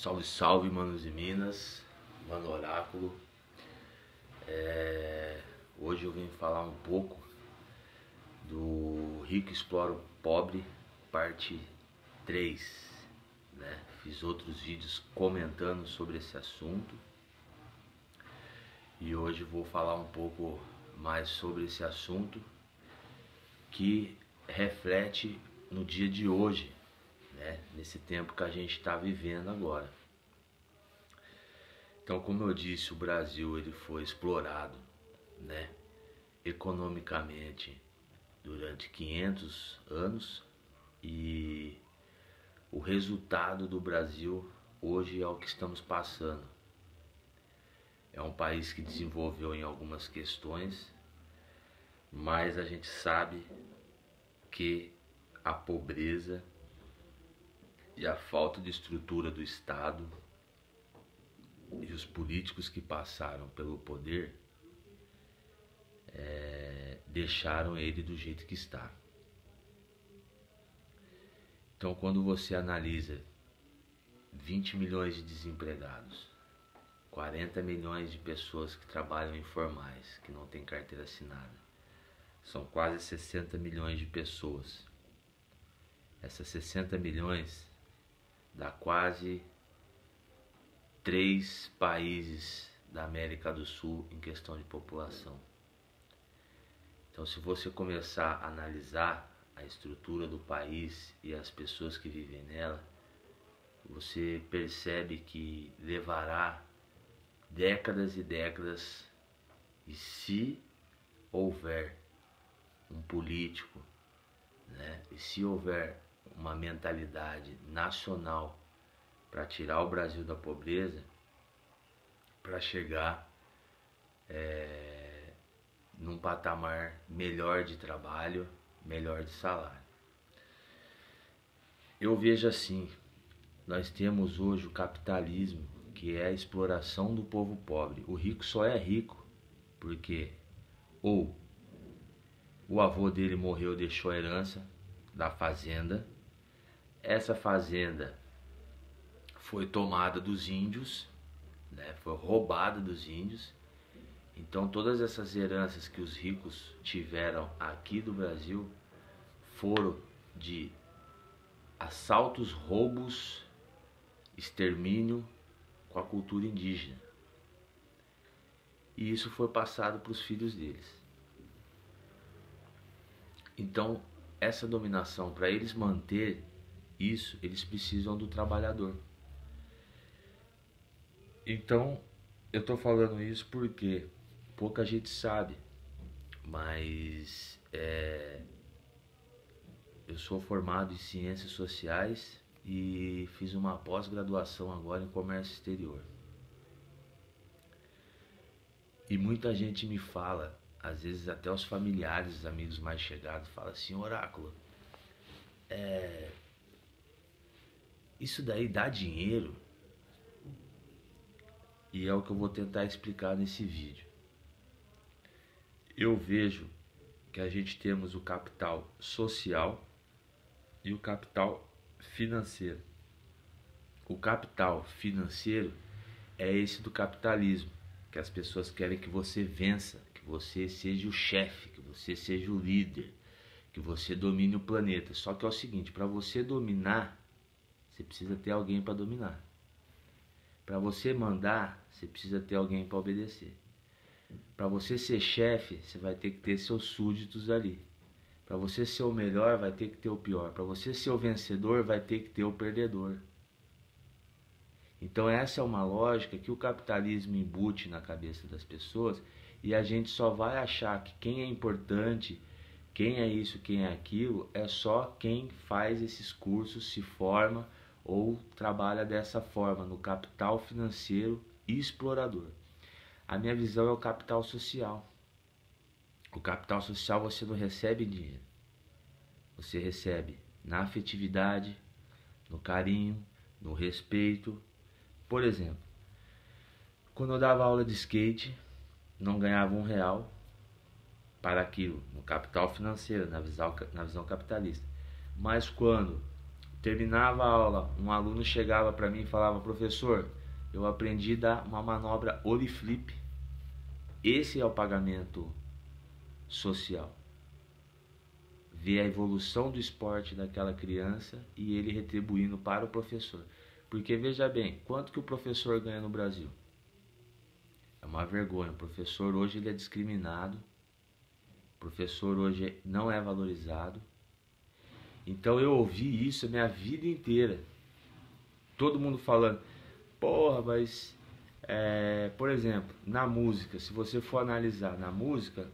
Salve, salve, manos e minas, mano Oráculo. Hoje eu vim falar um pouco do Rico Explora o Pobre, parte 3, né? Fiz outros vídeos comentando sobre esse assunto e hoje vou falar um pouco mais sobre esse assunto que reflete no dia de hoje, né? Nesse tempo que a gente está vivendo agora. Então, como eu disse, o Brasil ele foi explorado, né, economicamente durante 500 anos e o resultado do Brasil hoje é o que estamos passando. É um país que desenvolveu em algumas questões, mas a gente sabe que a pobreza e a falta de estrutura do Estado e os políticos que passaram pelo poder deixaram ele do jeito que está. Então, quando você analisa 20 milhões de desempregados, 40 milhões de pessoas que trabalham informais, que não têm carteira assinada, são quase 60 milhões de pessoas. Essas 60 milhões dá quase 3 países da América do Sul em questão de população. Então, se você começar a analisar a estrutura do país e as pessoas que vivem nela, você percebe que levará décadas e décadas, e se houver um político, né, e se houver uma mentalidade nacional para tirar o Brasil da pobreza, para chegar num patamar melhor de trabalho, melhor de salário. Eu vejo assim, nós temos hoje o capitalismo, que é a exploração do povo pobre. O rico só é rico porque ou o avô dele morreu e deixou a herança da fazenda, essa fazenda foi tomada dos índios, né? Foi roubada dos índios. Então todas essas heranças que os ricos tiveram aqui do Brasil foram de assaltos, roubos, extermínio com a cultura indígena. E isso foi passado para os filhos deles. Então essa dominação, para eles manter isso, eles precisam do trabalhador. Então eu tô falando isso porque pouca gente sabe, mas eu sou formado em Ciências Sociais e fiz uma pós-graduação agora em Comércio Exterior. E muita gente me fala, às vezes até os familiares, os amigos mais chegados, falam assim: Oráculo, isso daí dá dinheiro? E é o que eu vou tentar explicar nesse vídeo. Eu vejo que a gente temos o capital social e o capital financeiro. O capital financeiro é esse do capitalismo, que as pessoas querem que você vença, que você seja o chefe, que você seja o líder, que você domine o planeta. Só que é o seguinte, para você dominar, você precisa ter alguém para dominar. Para você mandar, você precisa ter alguém para obedecer. Para você ser chefe, você vai ter que ter seus súditos ali. Para você ser o melhor, vai ter que ter o pior. Para você ser o vencedor, vai ter que ter o perdedor. Então essa é uma lógica que o capitalismo embute na cabeça das pessoas, e a gente só vai achar que quem é importante, quem é isso, quem é aquilo, é só quem faz esses cursos, se forma ou trabalha dessa forma, no capital financeiro e explorador. A minha visão é o capital social. O capital social você não recebe em dinheiro. Você recebe na afetividade, no carinho, no respeito. Por exemplo, quando eu dava aula de skate, não ganhava R$1 para aquilo, no capital financeiro, na visão capitalista. Mas quando Terminava a aula, um aluno chegava para mim e falava: professor, eu aprendi a dar uma manobra ollie flip. Esse é o pagamento social. Ver a evolução do esporte daquela criança e ele retribuindo para o professor. Porque veja bem, quanto que o professor ganha no Brasil? É uma vergonha. O professor hoje ele é discriminado. O professor hoje não é valorizado. Então eu ouvi isso a minha vida inteira. Todo mundo falando, porra, mas por exemplo, na música, se você for analisar na música,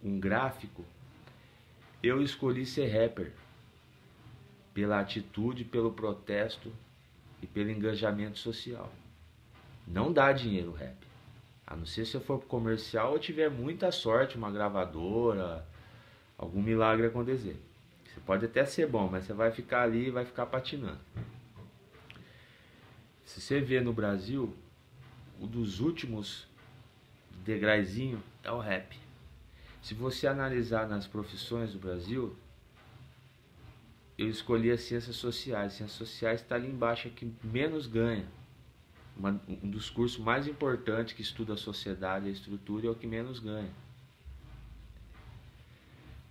um gráfico, eu escolhi ser rapper pela atitude, pelo protesto e pelo engajamento social. Não dá dinheiro o rap. A não ser se eu for pro comercial ou tiver muita sorte, uma gravadora, algum milagre acontecer. Você pode até ser bom, mas você vai ficar ali e vai ficar patinando. Se você vê no Brasil, um dos últimos degraizinhos é o rap. Se você analisar nas profissões do Brasil, eu escolhi as ciências sociais. Ciências sociais está ali embaixo, é que menos ganha. Um dos cursos mais importantes que estuda a sociedade e a estrutura é o que menos ganha.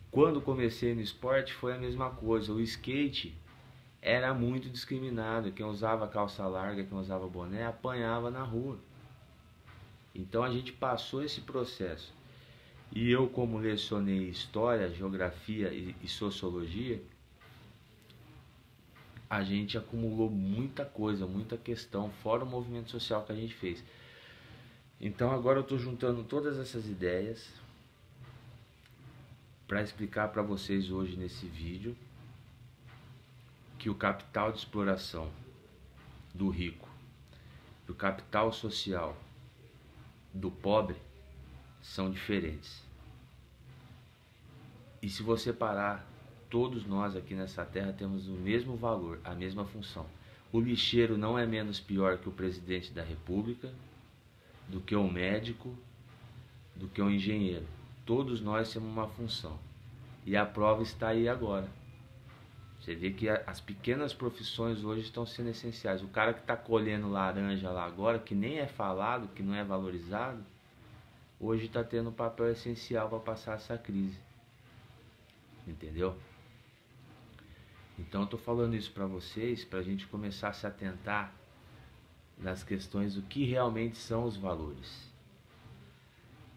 Quando comecei no esporte foi a mesma coisa. O skate era muito discriminado. Quem usava calça larga, quem usava boné, apanhava na rua. Então a gente passou esse processo. E eu, como lecionei história, geografia e sociologia, a gente acumulou muita coisa, muita questão, fora o movimento social que a gente fez. Então agora eu estou juntando todas essas ideias para explicar para vocês hoje nesse vídeo que o capital de exploração do rico, do capital social do pobre são diferentes. E se você parar, todos nós aqui nessa terra temos o mesmo valor, a mesma função. O lixeiro não é menos pior que o presidente da república, do que o médico, do que o engenheiro. Todos nós temos uma função. E a prova está aí agora. Você vê que as pequenas profissões hoje estão sendo essenciais. O cara que está colhendo laranja lá agora, que nem é falado, que não é valorizado, hoje está tendo um papel essencial para passar essa crise. Entendeu? Então eu estou falando isso para vocês, para a gente começar a se atentar nas questões do que realmente são os valores.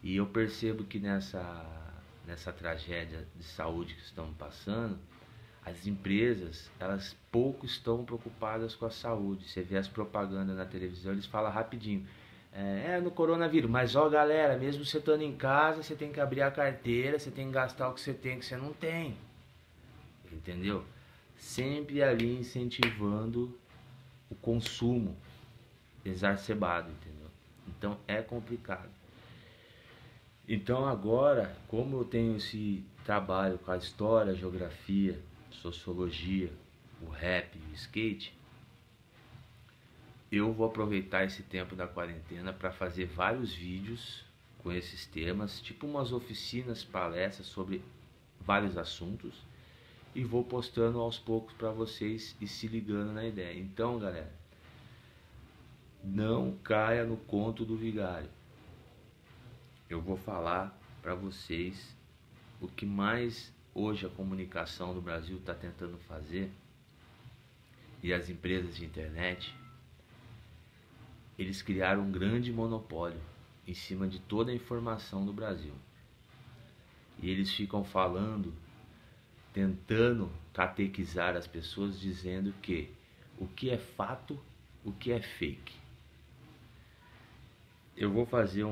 E eu percebo que nessa tragédia de saúde que estamos passando, as empresas, elas pouco estão preocupadas com a saúde. Você vê as propagandas na televisão, eles falam rapidinho. No coronavírus, mas ó galera, mesmo você estando em casa, você tem que abrir a carteira, você tem que gastar o que você não tem. Entendeu? Sempre ali incentivando o consumo exacerbado, entendeu? Então é complicado. Então agora, como eu tenho esse trabalho com a história, a geografia, sociologia, o rap, o skate, eu vou aproveitar esse tempo da quarentena para fazer vários vídeos com esses temas, tipo umas oficinas, palestras sobre vários assuntos, e vou postando aos poucos para vocês e se ligando na ideia. Então, galera, não caia no conto do vigário. Eu vou falar para vocês o que mais hoje a comunicação do Brasil está tentando fazer, e as empresas de internet, eles criaram um grande monopólio em cima de toda a informação do Brasil. E eles ficam falando, tentando catequizar as pessoas, dizendo que o que é fato, o que é fake. Eu vou fazer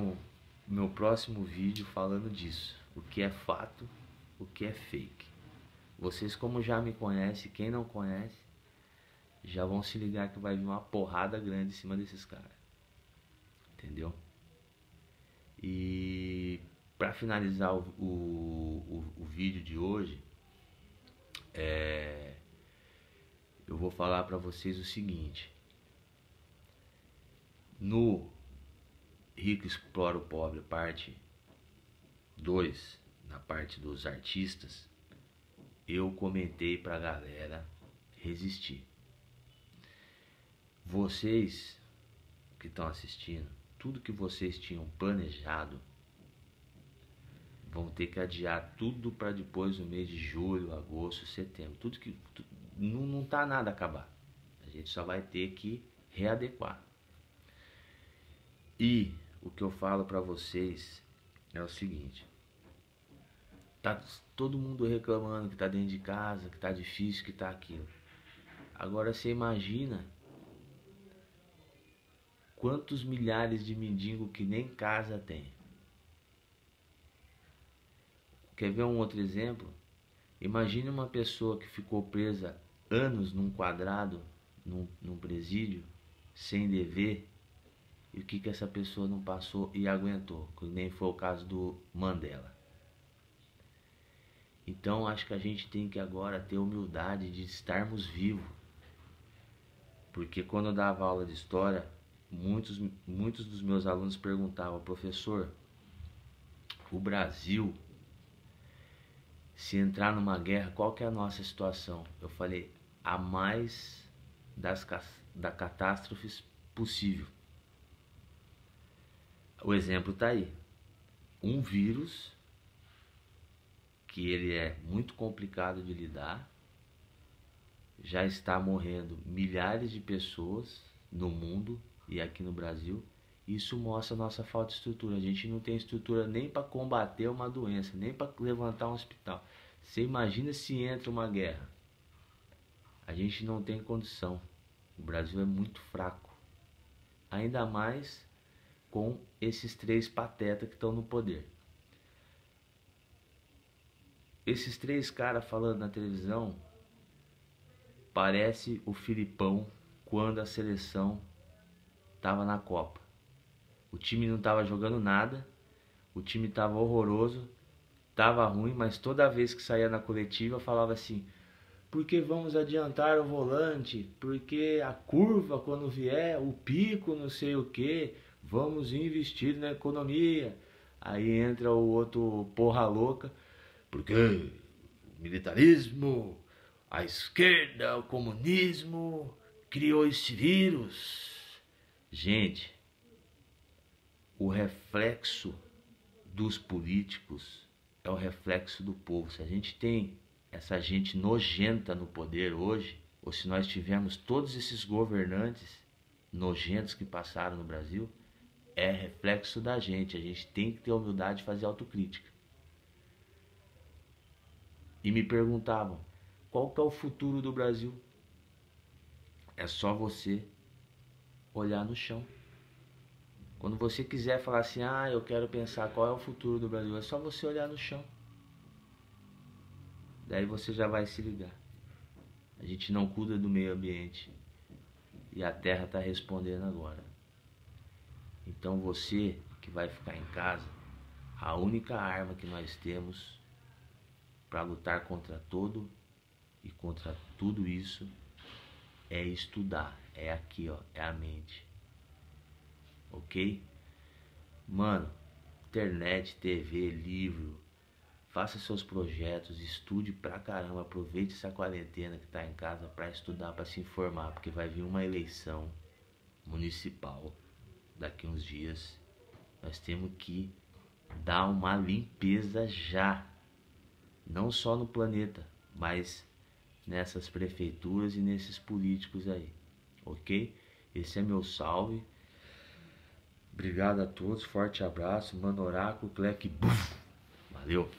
meu próximo vídeo falando disso, o que é fato, o que é fake. Vocês, como já me conhecem, quem não conhece, já vão se ligar que vai vir uma porrada grande em cima desses caras. Entendeu? E para finalizar o vídeo de hoje, eu vou falar para vocês o seguinte. No Rico Explora o Pobre, parte 2, na parte dos artistas, eu comentei pra galera resistir. vocês que estão assistindo, tudo que vocês tinham planejado, vão ter que adiar tudo para depois do mês de julho, agosto, setembro. Tudo que não tá nada a acabar. A gente só vai ter que readequar. E o que eu falo para vocês é o seguinte: tá todo mundo reclamando que tá dentro de casa, que tá difícil, que tá aquilo. Agora você imagina quantos milhares de mendigos que nem casa tem. Quer ver um outro exemplo? Imagine uma pessoa que ficou presa anos num quadrado, num presídio, sem dever, e o que essa pessoa não passou e aguentou, que nem foi o caso do Mandela. Então acho que a gente tem que agora ter humildade de estarmos vivos. Porque quando eu dava aula de história, muitos dos meus alunos perguntavam: professor, o Brasil, se entrar numa guerra, qual que é a nossa situação? Eu falei: a mais da catástrofes possível. O exemplo está aí. Um vírus que ele é muito complicado de lidar, já está morrendo milhares de pessoas no mundo e aqui no Brasil. Isso mostra a nossa falta de estrutura. A gente não tem estrutura nem para combater uma doença, nem para levantar um hospital. Você imagina se entra uma guerra? A gente não tem condição. O Brasil é muito fraco. Ainda mais com esses três patetas que estão no poder. Esses três caras falando na televisão parece o Filipão quando a seleção estava na Copa. O time não estava jogando nada, o time estava horroroso, estava ruim, mas toda vez que saía na coletiva falava assim: porque vamos adiantar o volante, porque a curva quando vier, o pico não sei o que, vamos investir na economia. Aí entra o outro porra louca: porque o militarismo, a esquerda, o comunismo criou esse vírus. Gente, o reflexo dos políticos é o reflexo do povo. Se a gente tem essa gente nojenta no poder hoje, ou se nós tivermos todos esses governantes nojentos que passaram no Brasil, é reflexo da gente. A gente tem que ter a humildade de fazer autocrítica. E me perguntavam: qual que é o futuro do Brasil? É só você olhar no chão. Quando você quiser falar assim: eu quero pensar qual é o futuro do Brasil, é só você olhar no chão. Daí você já vai se ligar. A gente não cuida do meio ambiente e a terra está respondendo agora. Então você que vai ficar em casa, a única arma que nós temos para lutar contra todo e contra tudo isso é estudar. É aqui, ó, é a mente. Ok? Mano, internet, TV, livro, faça seus projetos, estude pra caramba, aproveite essa quarentena que tá em casa pra estudar, pra se informar, porque vai vir uma eleição municipal daqui uns dias. Nós temos que dar uma limpeza já, não só no planeta, mas nessas prefeituras e nesses políticos aí, ok? Esse é meu salve. Obrigado a todos, forte abraço, Mano Oráculo, Clec, valeu!